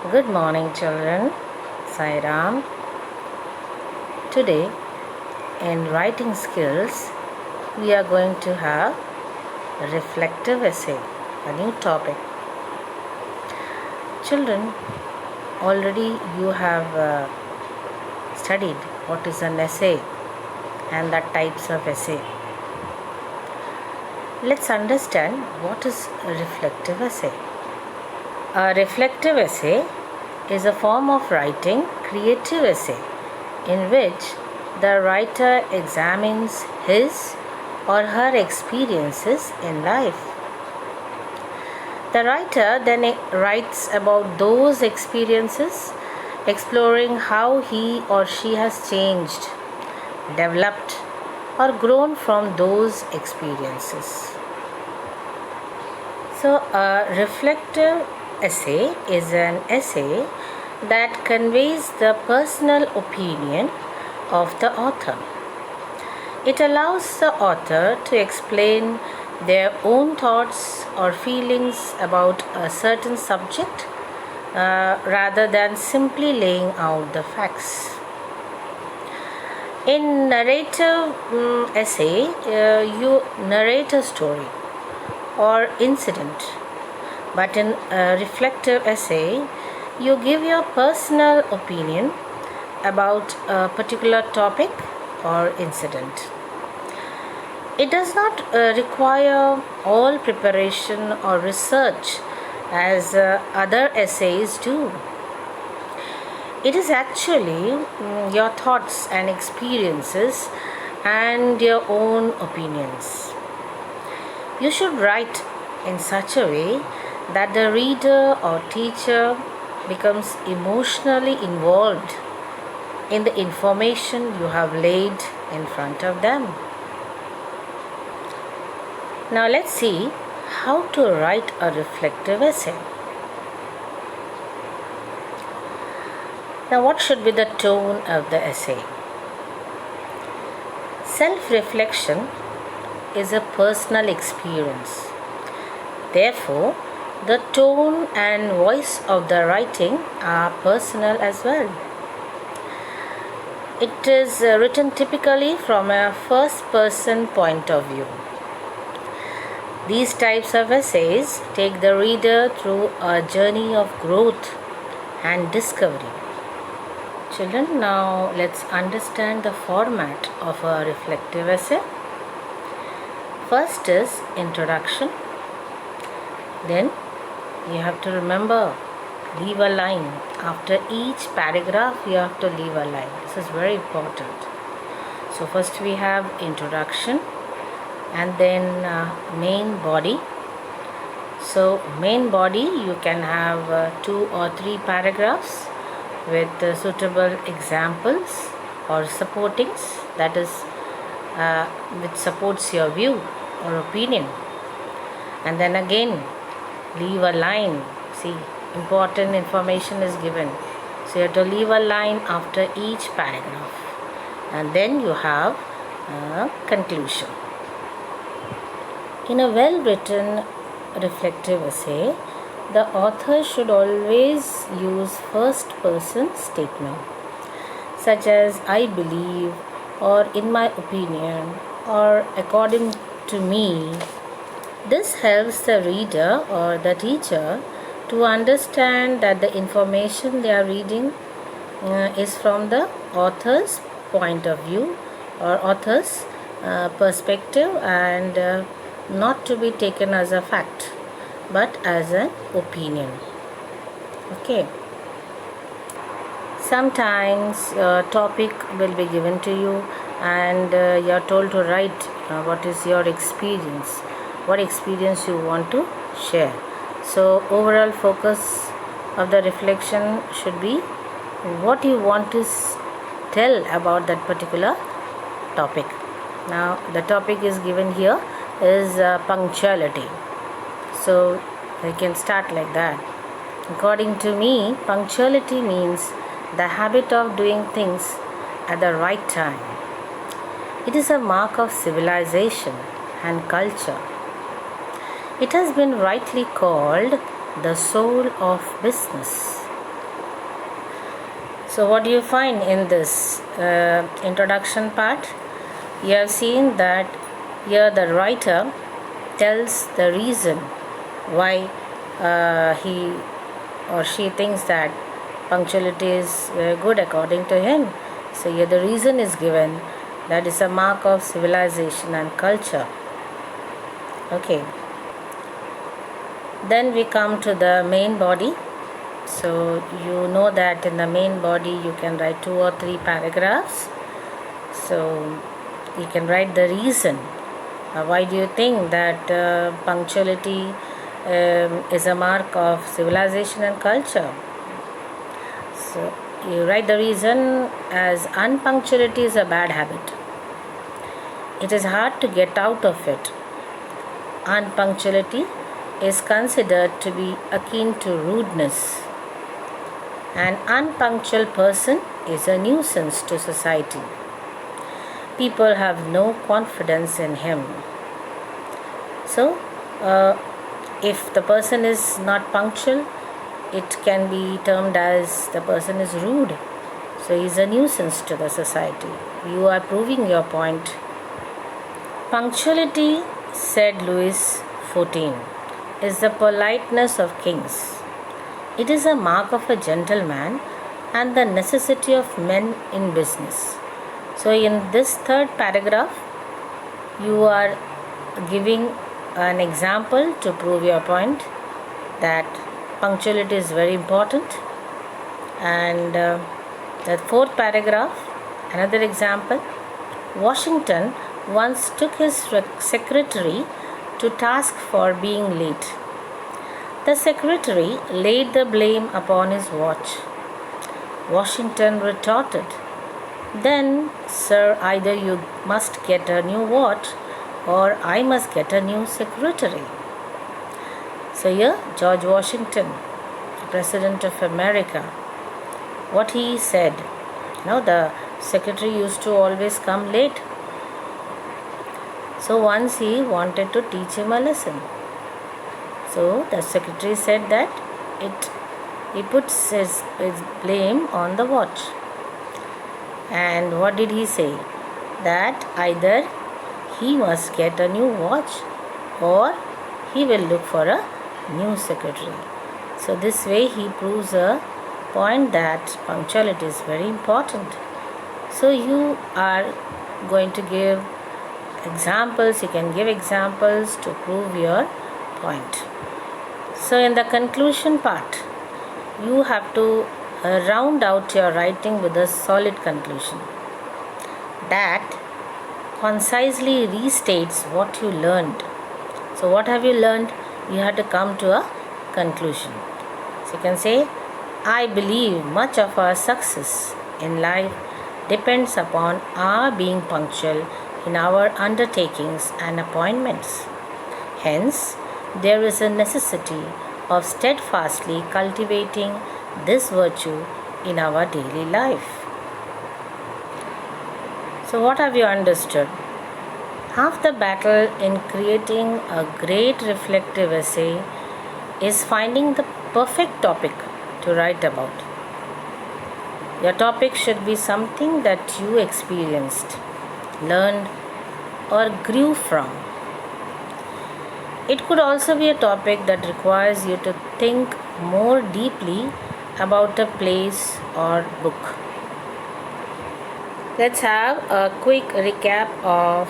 Good morning, children. Sai Ram. Today, in writing skills, we are going to have a reflective essay, a new topic. Children, already you have studied what is an essay and the types of essay. Let's understand what is a reflective essay. A reflective essay is a form of writing, creative essay, in which the writer examines his or her experiences in life. The writer then writes about those experiences, exploring how he or she has changed, developed, or grown from those experiences. So, a reflective essay is an essay that conveys the personal opinion of the author. It allows the author to explain their own thoughts or feelings about a certain subject rather than simply laying out the facts. In narrative essay, you narrate a story or incident, but in a reflective essay, you give your personal opinion about a particular topic or incident. It does not require all preparation or research as other essays do. It is actually your thoughts and experiences and your own opinions. You should write in such a way that the reader or teacher becomes emotionally involved in the information you have laid in front of them. Now let's see how to write a reflective essay. Now, what should be the tone of the essay? Self-reflection is a personal experience. Therefore, the tone and voice of the writing are personal as well. It is written typically from a first-person point of view. These types of essays take the reader through a journey of growth and discovery. Children, now let's understand the format of a reflective essay. First is introduction. Then you have to remember, leave a line. After each paragraph, you have to leave a line. This is very important. So first we have introduction and then main body. So main body, you can have 2 or 3 paragraphs with suitable examples or supportings, that is which supports your view or opinion. And then again leave a line. See, important information is given, so you have to leave a line after each paragraph, and then you have a conclusion. In a well written reflective essay, the author should always use first person statement such as I believe, or in my opinion, or according to me. This helps the reader or the teacher to understand that the information they are reading is from the author's point of view or author's perspective, and not to be taken as a fact but as an opinion. Okay. Sometimes a topic will be given to you and you are told to write what is your experience, what experience you want to share. So overall focus of the reflection should be what you want to tell about that particular topic. Now the topic is given here is punctuality. So we can start like that. According to me, punctuality means the habit of doing things at the right time. It is a mark of civilization and culture. It has been rightly called the soul of business. So, what do you find in this introduction part? You have seen that here the writer tells the reason why he or she thinks that punctuality is good according to him. So, here the reason is given, that is a mark of civilization and culture. Okay. Then we come to the main body. So you know that in the main body you can write 2 or 3 paragraphs. So you can write the reason. Why do you think that punctuality is a mark of civilization and culture? So you write the reason as unpunctuality is a bad habit. It is hard to get out of it. Unpunctuality is considered to be akin to rudeness. An unpunctual person is a nuisance to society. People have no confidence in him. So, if the person is not punctual, it can be termed as the person is rude. So, he is a nuisance to the society. You are proving your point. Punctuality, said Louis XIV, is the politeness of kings. It is a mark of a gentleman and the necessity of men in business. So, in this third paragraph, you are giving an example to prove your point that punctuality is very important. And the fourth paragraph, another example. Washington once took his secretary to task for being late. The secretary laid the blame upon his watch. Washington retorted, "Then, sir, either you must get a new watch or I must get a new secretary." So here, George Washington, President of America, what he said, the secretary used to always come late. So once he wanted to teach him a lesson. So the secretary said that he puts his blame on the watch. And what did he say? That either he must get a new watch or he will look for a new secretary. So this way he proves a point that punctuality is very important. So you are going to give examples, you can give examples to prove your point. So in the conclusion part, you have to round out your writing with a solid conclusion that concisely restates what you learned. So what have you learned? You have to come to a conclusion. So you can say, I believe much of our success in life depends upon our being punctual in our undertakings and appointments. Hence, there is a necessity of steadfastly cultivating this virtue in our daily life. So, what have you understood? Half the battle in creating a great reflective essay is finding the perfect topic to write about. Your topic should be something that you experienced, learned, or grew from. It could also be a topic that requires you to think more deeply about a place or book. Let's have a quick recap of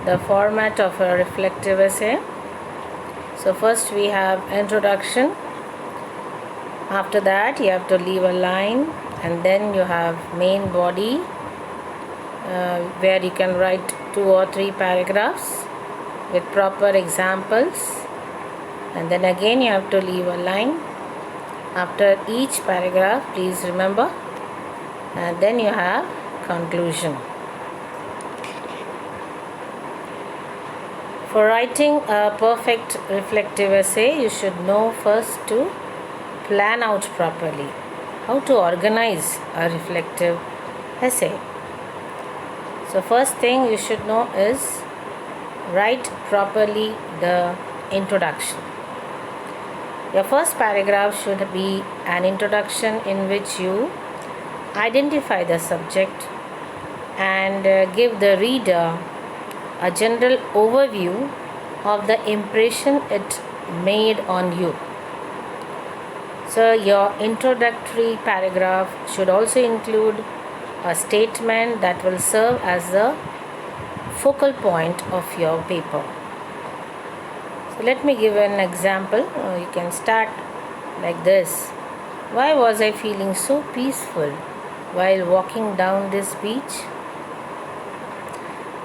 the format of a reflective essay. So first we have introduction. After that you have to leave a line, and then you have main body where you can write 2 or 3 paragraphs with proper examples, and then again you have to leave a line after each paragraph, please remember, and then you have conclusion. For writing a perfect reflective essay, you should know first to plan out properly how to organize a reflective essay. So first thing you should know is write properly the introduction. Your first paragraph should be an introduction in which you identify the subject, and give the reader a general overview of the impression it made on you. So, your introductory paragraph should also include a statement that will serve as the focal point of your paper. So, let me give an example. You can start like this. Why was I feeling so peaceful while walking down this beach?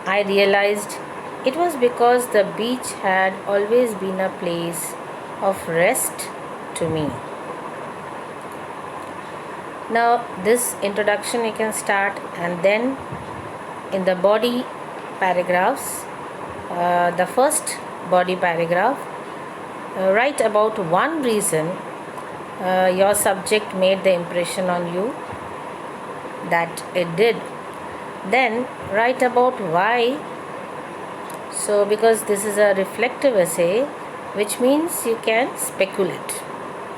I realized it was because the beach had always been a place of rest to me. Now, this introduction you can start, and then in the body paragraphs, the first body paragraph, write about one reason your subject made the impression on you that it did. Then write about why. So, because this is a reflective essay, which means you can speculate,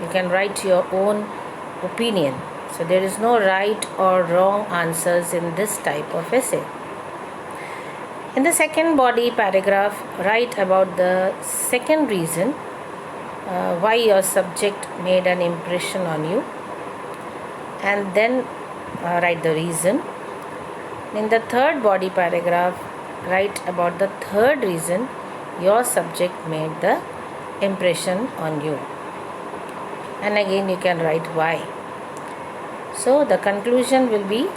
you can write your own opinion. So, there is no right or wrong answers in this type of essay. In the second body paragraph, write about the second reason why your subject made an impression on you, and then write the reason. In the third body paragraph, write about the third reason your subject made the impression on you, and again you can write why. So the conclusion will be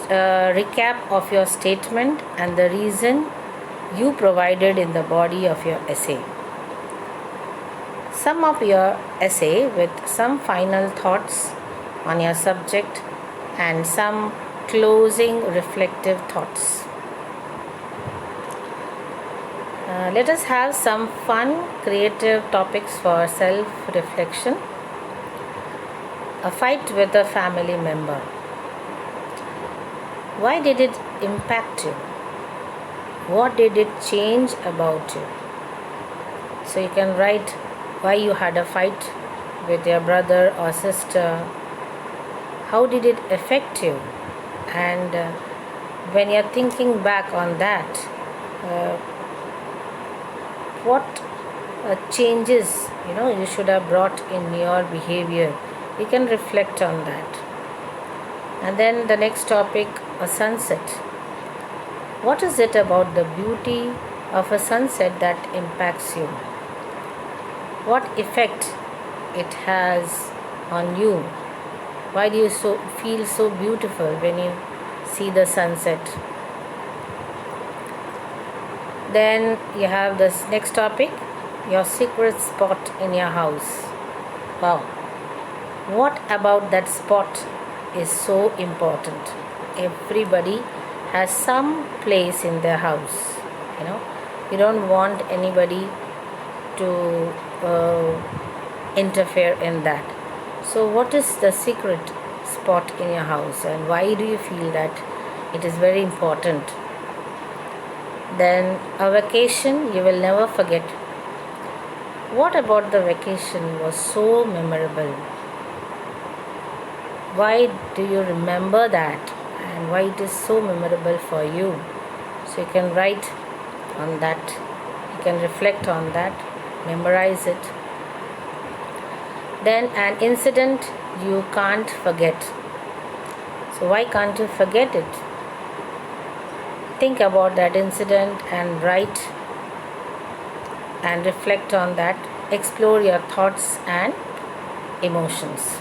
a recap of your statement and the reason you provided in the body of your essay. Sum up your essay with some final thoughts on your subject and some closing reflective thoughts. Let us have some fun, creative topics for self-reflection. A fight with a family member. Why did it impact you? What did it change about you? So you can write why you had a fight with your brother or sister. How did it affect you? And when you're thinking back on that, what changes you should have brought in your behavior? You can reflect on that. And then the next topic, a sunset. What is it about the beauty of a sunset that impacts you? What effect it has on you? Why do you feel so beautiful when you see the sunset? Then you have this next topic, your secret spot in your house. Wow. What about that spot is so important? Everybody has some place in their house. You don't want anybody to interfere in that. So what is the secret spot in your house, and why do you feel that it is very important? Then a vacation you will never forget. What about the vacation was so memorable? Why do you remember that, and why it is so memorable for you? So you can write on that, you can reflect on that, memorize it. Then an incident you can't forget. So why can't you forget it? Think about that incident and write and reflect on that. Explore your thoughts and emotions.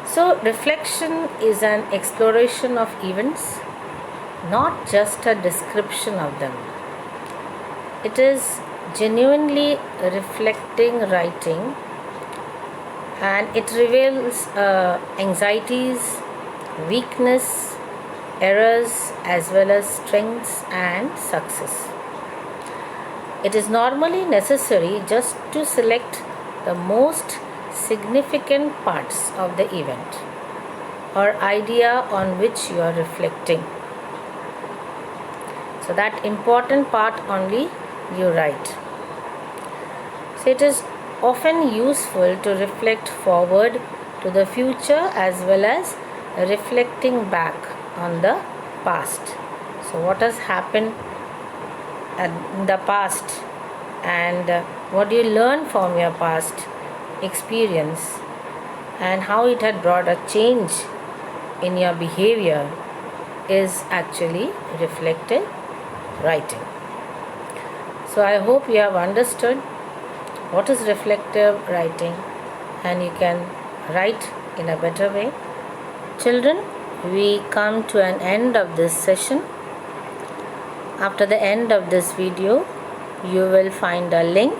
So reflection is an exploration of events, not just a description of them. It is genuinely reflecting writing, and it reveals anxieties, weakness, errors, as well as strengths and success. It is normally necessary just to select the most significant parts of the event or idea on which you are reflecting. So that important part only you write. So it is often useful to reflect forward to the future as well as reflecting back on the past. So, what has happened in the past and what do you learn from your past experience and how it had brought a change in your behavior is actually reflective writing. So, I hope you have understood what is reflective writing and you can write in a better way. Children, we come to an end of this session. After the end of this video, you will find a link.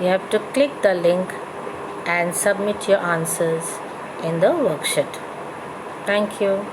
You have to click the link and submit your answers in the worksheet. Thank you.